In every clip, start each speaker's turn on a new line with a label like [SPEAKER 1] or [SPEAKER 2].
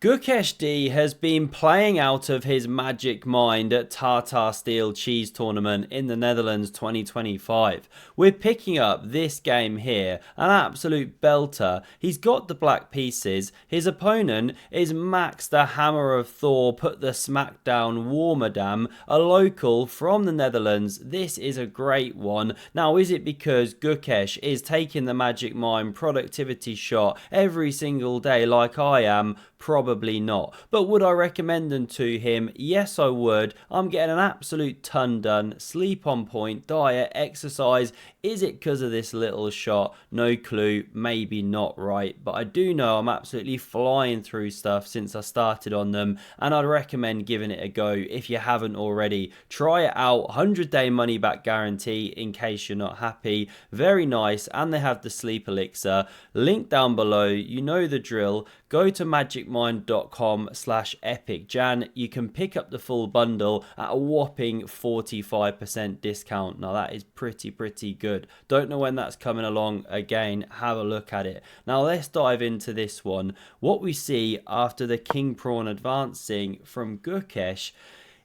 [SPEAKER 1] Gukesh D has been playing out of his magic mind at Tata Steel Cheese Tournament in the Netherlands 2025. We're picking up this game here, an absolute belter. He's got the black pieces. His opponent is Max the Hammer of Thor, put the smackdown Warmerdam, a local from the Netherlands. This is a great one. Now, is it because Gukesh is taking the magic mind productivity shot every single day like I am? Probably not. But would I recommend them to him? Yes, I would. I'm getting an absolute ton done. Sleep on point, diet, exercise. Is it because of this little shot? No clue. Maybe not, right? But I do know I'm absolutely flying through stuff since I started on them, and I'd recommend giving it a go if you haven't already. Try it out. 100-day money back guarantee in case you're not happy. Very nice. And they have the sleep elixir. Link down below. You know the drill. Go to magicmind.com/epicjan. You can pick up the full bundle at a whopping 45% discount. Now that is pretty good. Don't know when that's coming along. Again, have a look at it. Now let's dive into this one. What we see after the king pawn advancing from Gukesh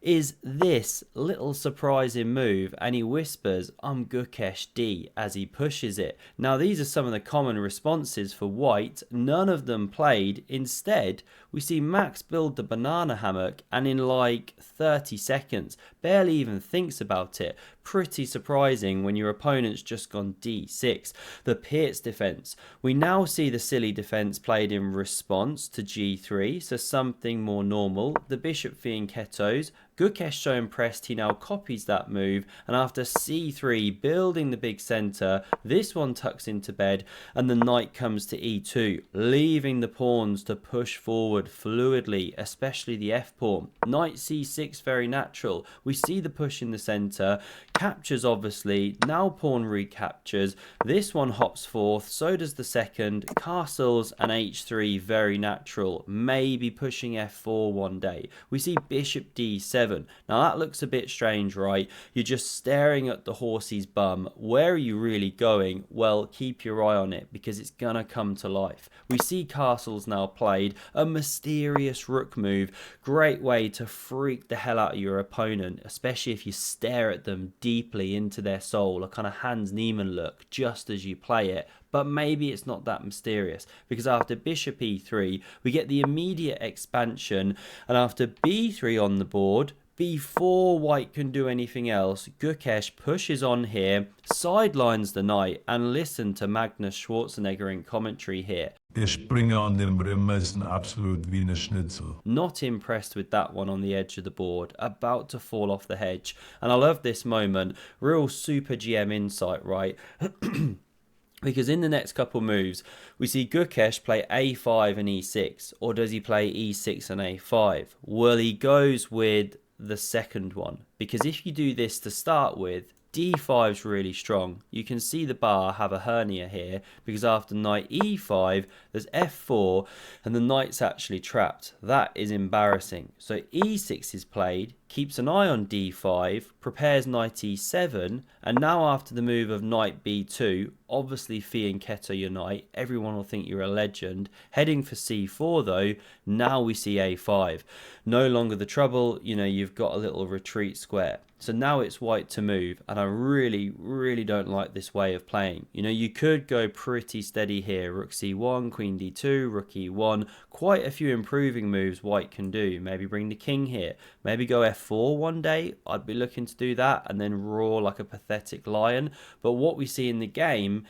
[SPEAKER 1] is this little surprising move, and he whispers, "I'm Gukesh D," as he pushes it. Now these are some of the common responses for white, none of them played. Instead, we see Max build the banana hammock, and in like 30 seconds, barely even thinks about it. Pretty surprising when your opponent's just gone D6. The Pierce defense. We now see the silly defense played in response to G3, so something more normal. The bishop fianchettos. Gukesh so impressed he now copies that move, and after C3 building the big center, this one tucks into bed and the knight comes to E2, leaving the pawns to push forward fluidly, especially the F pawn. Knight C6, very natural. We see the push in the center, captures obviously, now pawn recaptures, this one hops forth, so does the second, castles and H3, very natural, maybe pushing F4 one day. We see bishop D7. Now that looks a bit strange, right? You're just staring at the horse's bum. Where are you really going? Well, keep your eye on it because it's gonna come to life. We see castles now played, a mysterious rook move. Great way to freak the hell out of your opponent, especially if you stare at them deeply into their soul, a kind of Hans Niemann look just as you play it. But maybe it's not that mysterious, because after bishop e3 we get the immediate expansion, and after b3 on the board, before white can do anything else, Gukesh pushes on here, sidelines the knight, and listen to Magnus Schwarzenegger in commentary here.
[SPEAKER 2] Der Springer on dem Bremer ist ein absolut Wiener Schnitzel.
[SPEAKER 1] Not impressed with that one on the edge of the board, about to fall off the hedge. And I love this moment, real super GM insight, right? Because in the next couple moves, we see Gukesh play a5 and e6, or does he play e6 and a5? Well, he goes with the second one, because if you do this to start with, d5 is really strong. You can see the bar have a hernia here, because after knight e5 there's f4 and the knight's actually trapped. That is embarrassing. So e6 is played, keeps an eye on d5, prepares knight e7, and now after the move of knight b2, obviously fianchetto your knight, everyone will think you're a legend. Heading for c4 though, now we see a5. No longer the trouble, you know, you've got a little retreat square. So now it's white to move, and I really don't like this way of playing. You know, you could go pretty steady here, rook c1, queen d2, rook e1, quite a few improving moves white can do. Maybe bring the king here, maybe go f4 one day, I'd be looking to do that, and then roar like a pathetic lion. But what we see in the game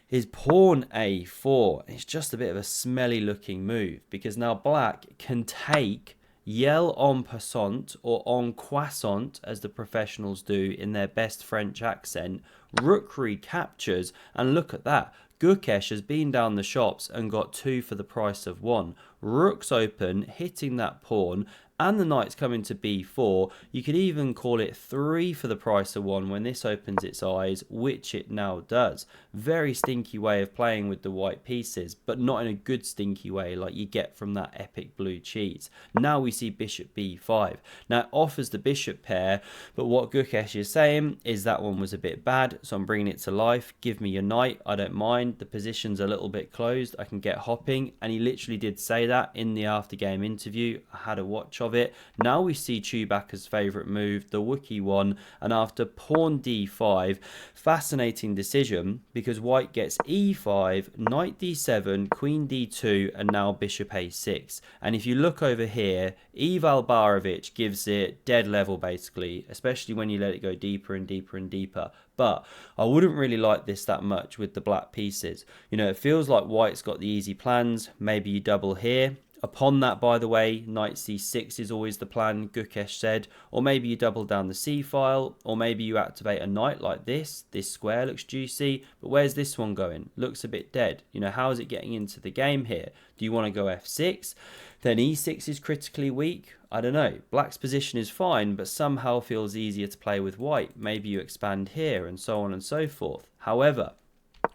[SPEAKER 1] is pawn a4. It's just a bit of a smelly looking move, because now black can take, yell en passant or en croissant as the professionals do in their best French accent, rook recaptures, and look at that. Gukesh has been down the shops and got 2 for the price of 1. Rook's open, hitting that pawn, and the knight's coming to b4. You could even call it 3 for the price of 1 when this opens its eyes, which it now does. Very stinky way of playing with the white pieces, but not in a good stinky way like you get from that epic blue cheese. Now we see bishop b5. Now it offers the bishop pair, but what Gukesh is saying is that one was a bit bad, so I'm bringing it to life. Give me your knight, I don't mind. The position's a little bit closed, I can get hopping, and he literally did say that in the after game interview. I had a watch of it. Now we see Chewbacca's favourite move, the Wookiee one, and after pawn d5, fascinating decision, because white gets e5, knight d7, queen d2, and now bishop a6. And if you look over here, Ival Barovic gives it dead level basically, especially when you let it go deeper and deeper and deeper. But I wouldn't really like this that much with the black pieces. You know, it feels like white's got the easy plans. Maybe you double here. Upon that, by the way, knight c6 is always the plan, Gukesh said. Or maybe you double down the c file, or maybe you activate a knight like this. This square looks juicy, but where's this one going? Looks a bit dead. You know, how is it getting into the game here? Do you want to go f6? Then e6 is critically weak. I don't know. Black's position is fine, but somehow feels easier to play with white. Maybe you expand here, and so on and so forth. However,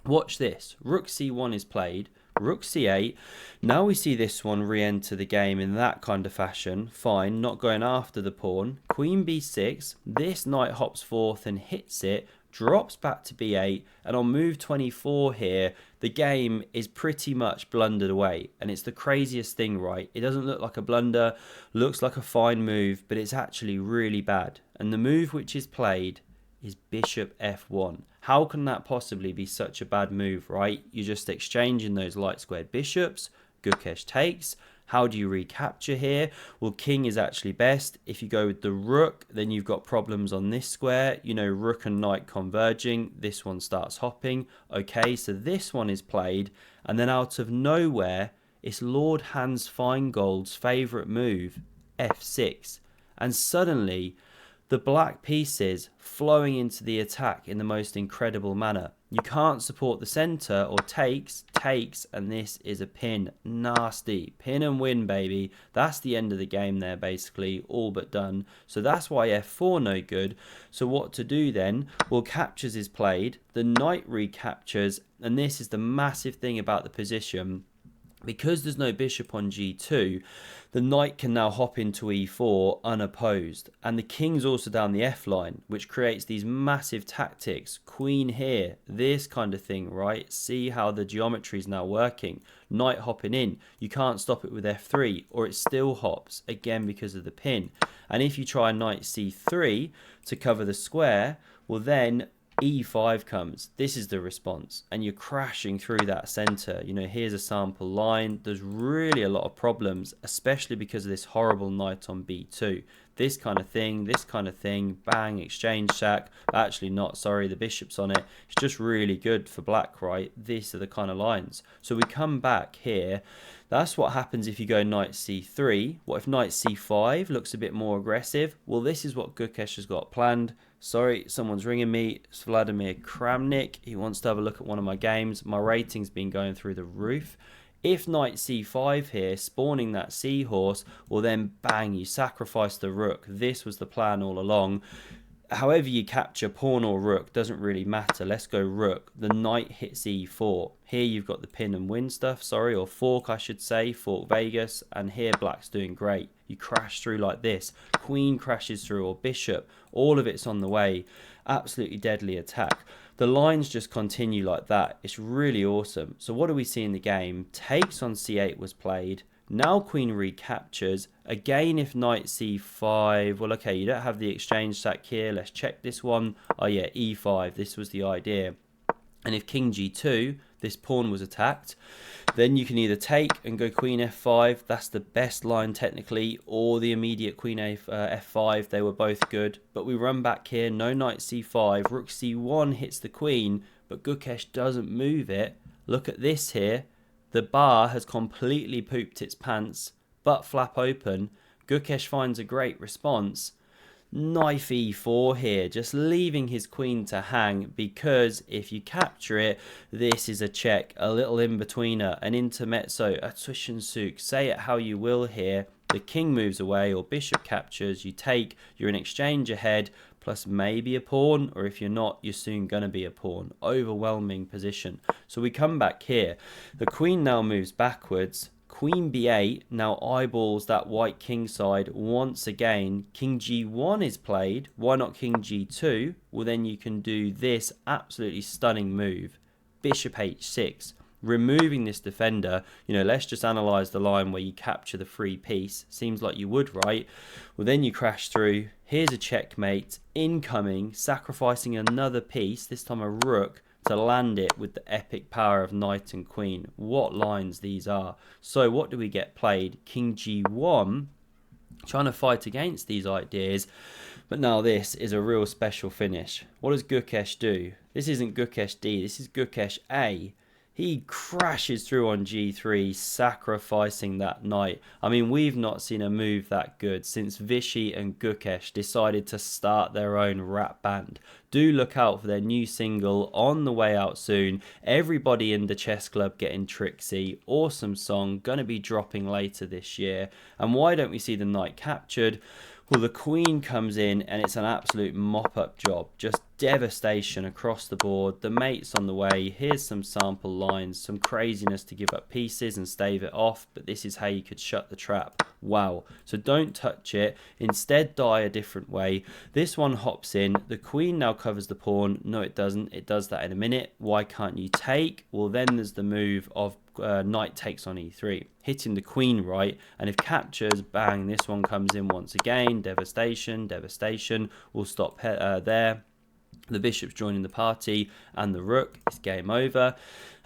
[SPEAKER 1] watch this. Rook c1 is played. Rook c8. Now we see this one re-enter the game in that kind of fashion. Fine, not going after the pawn. Queen b6. This knight hops forth and hits it. Drops back to b8. And on move 24 here, the game is pretty much blundered away. And it's the craziest thing, right? It doesn't look like a blunder. Looks like a fine move, but it's actually really bad. And the move which is played is bishop f1. How can that possibly be such a bad move, right? You're just exchanging those light squared bishops. Gukesh takes. How do you recapture here? Well, king is actually best. If you go with the rook, then you've got problems on this square. You know, rook and knight converging. This one starts hopping. Okay, so this one is played. And then out of nowhere, it's Lord Hans Feingold's favourite move, f6. And suddenly, the black pieces flowing into the attack in the most incredible manner. You can't support the centre, or takes, and this is a pin. Nasty. Pin and win, baby. That's the end of the game there, basically. All but done. So that's why f4 no good. So what to do then? Well, captures is played. The knight recaptures, and this is the massive thing about the position. Because there's no bishop on g2, the knight can now hop into e4 unopposed. And the king's also down the f line, which creates these massive tactics. Queen here, this kind of thing, right? See how the geometry is now working. Knight hopping in. You can't stop it with f3, or it still hops, again because of the pin. And if you try knight c3 to cover the square, well then e5 comes. This is the response, and you're crashing through that center. You know, here's a sample line. There's really a lot of problems, especially because of this horrible knight on b2. This kind of thing, bang, exchange sack. Actually not, sorry, the bishop's on it. It's just really good for black, right? These are the kind of lines. So we come back here. That's what happens if you go knight c3. What if knight c5 looks a bit more aggressive? Well, this is what Gukesh has got planned. Sorry, someone's ringing me. It's Vladimir Kramnik. He wants to have a look at one of my games. My rating's been going through the roof. If knight c5 here, spawning that seahorse, well then bang, you sacrifice the rook. This was the plan all along. However you capture pawn or rook, doesn't really matter. Let's go rook. The knight hits e4. Here you've got the pin and win stuff, sorry, or fork I should say, fork Vegas. And here black's doing great. You crash through like this. Queen crashes through, or bishop. All of it's on the way. Absolutely deadly attack. The lines just continue like that. It's really awesome. So what do we see in the game? Takes on c8 was played. Now queen recaptures. Again, if knight c5, well, okay, you don't have the exchange sack here. Let's check this one. Oh yeah, e5. This was the idea. And if king g2, this pawn was attacked, then you can either take and go queen f5. That's the best line technically, or the immediate queen f5. They were both good. But we run back here. No knight c5. Rook c1 hits the queen, but Gukesh doesn't move it. Look at this here. The bar has completely pooped its pants, butt flap open. Gukesh finds a great response. Knife e4 here, just leaving his queen to hang, because if you capture it, this is a check, a little in-betweener, an intermezzo, a Zwischenzug, say it how you will here. the king moves away or bishop captures, you take, you're in exchange ahead, plus maybe a pawn, or if you're not, you're soon going to be a pawn. Overwhelming position. So we come back here. The queen now moves backwards. Queen b8 now eyeballs that white king side once again. King g1 is played. Why not king g2? Well, then you can do this absolutely stunning move. Bishop h6. Removing this defender, let's just analyze the line where you capture the free piece. Seems like you would, right? Well, then you crash through. Here's a checkmate. Incoming, sacrificing another piece, this time a rook, to land it with the epic power of knight and queen. What lines these are. So what do we get played? King g1, trying to fight against these ideas. But now this is a real special finish. What does Gukesh do? This isn't Gukesh D, this is Gukesh A. He crashes through on g3, sacrificing that knight. I mean, we've not seen a move that good since Vishy and Gukesh decided to start their own rap band. Do look out for their new single on the way out soon. Everybody in the chess club getting tricksy. Awesome song, gonna be dropping later this year. And why don't we see the knight captured? Well, the queen comes in and it's an absolute mop-up job. Just devastation across the board. The mate's on the way. Here's some sample lines. Some craziness to give up pieces and stave it off. But this is how you could shut the trap. Wow. So don't touch it. Instead, die a different way. This one hops in. The queen now covers the pawn. No, it doesn't. It does that in a minute. Why can't you take? Well, then there's the move of knight takes on e3, hitting the queen right, and if captures, bang, this one comes in once again. Devastation, devastation. We'll stop there. The bishop's joining the party and the rook. It's game over.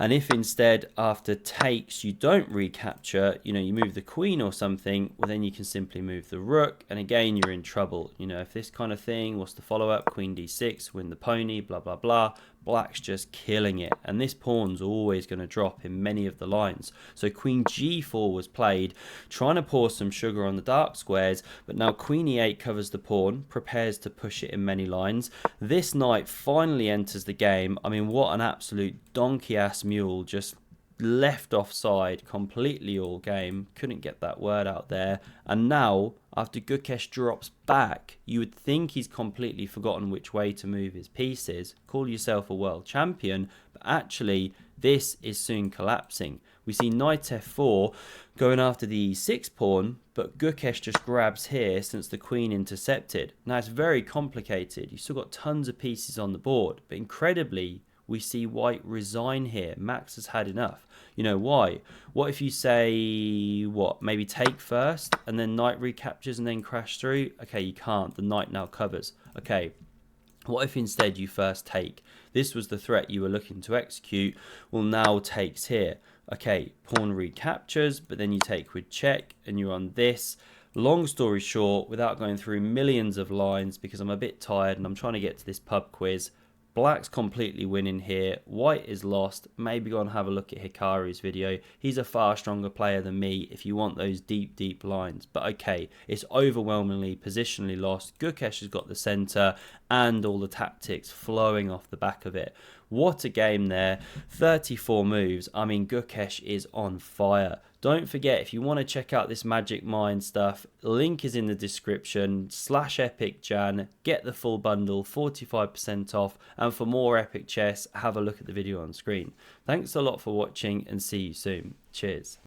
[SPEAKER 1] And if instead after takes you don't recapture, you move the queen or something, well then you can simply move the rook, and again you're in trouble. If this kind of thing, what's the follow-up? Queen d6, win the pony, blah blah blah. Black's just killing it, and this pawn's always going to drop in many of the lines. So queen g4 was played, trying to pour some sugar on the dark squares, but now queen e8 covers the pawn, prepares to push it in many lines. This knight finally enters the game. I mean, what an absolute donkey-ass mule, just left offside completely all game. Couldn't get that word out there. And now, after Gukesh drops back, you would think he's completely forgotten which way to move his pieces. Call yourself a world champion, but actually this is soon collapsing. We see knight f4 going after the e6 pawn, but Gukesh just grabs here since the queen intercepted. Now it's very complicated. You've still got tons of pieces on the board, but incredibly we see white resign here. Max has had enough. Why? What if you say, maybe take first and then knight recaptures and then crash through? Okay, you can't. The knight now covers. Okay, what if instead you first take? This was the threat you were looking to execute. Well, now takes here. Okay, pawn recaptures, but then you take with check and you're on this. Long story short, without going through millions of lines, because I'm a bit tired and I'm trying to get to this pub quiz, Black's completely winning here. White is lost. Maybe go and have a look at Hikari's video. He's a far stronger player than me if you want those deep, deep lines. But okay, it's overwhelmingly positionally lost. Gukesh has got the centre and all the tactics flowing off the back of it. What a game there. 34 moves. I mean, Gukesh is on fire. Don't forget, if you want to check out this Magic Mind stuff, link is in the description, /epicjan, get the full bundle, 45% off, and for more epic chess, have a look at the video on screen. Thanks a lot for watching and see you soon. Cheers.